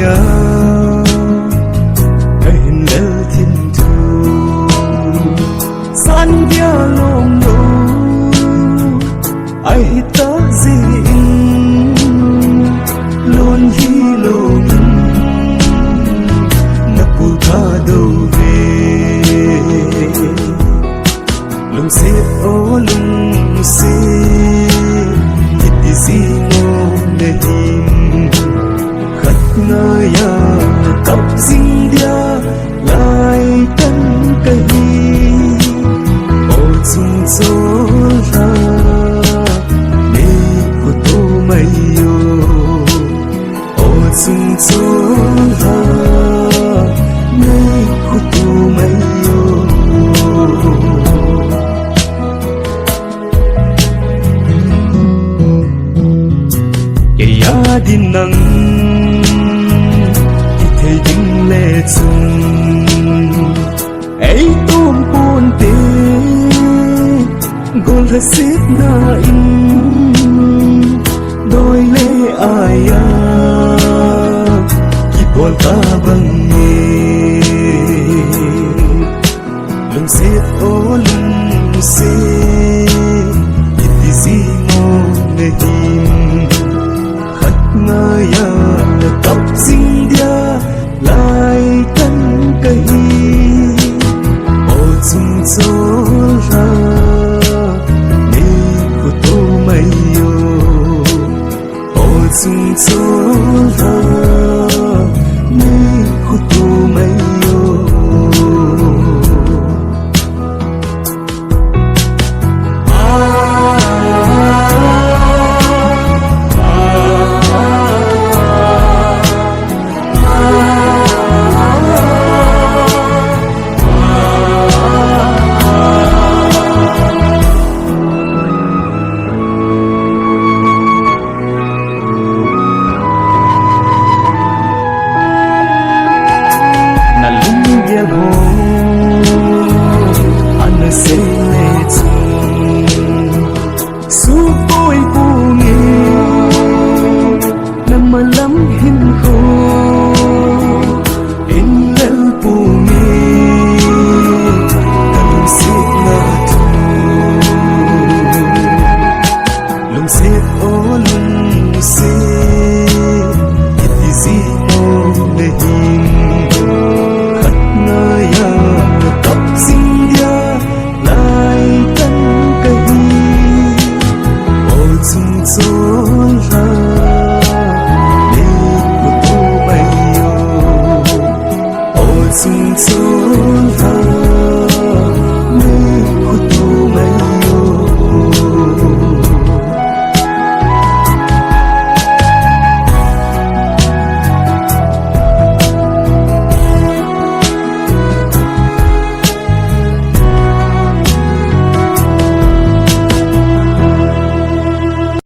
ya hình lel thiên thu san dia long do ai ta gì luôn hi long na pu tha đâu về lung se ô lung se si ngôn để tìm khát nơi ya tập dinh dia lại tân cây ô chung gió ra để cô tô mây yo ô chung gió ra để cô tô mây yo din nang thầy ding lệ chung ấy tôm pôn tê gol ra xếp na in đôi lệ aya ki pon ta bang nghe lung xếp ô lung xếp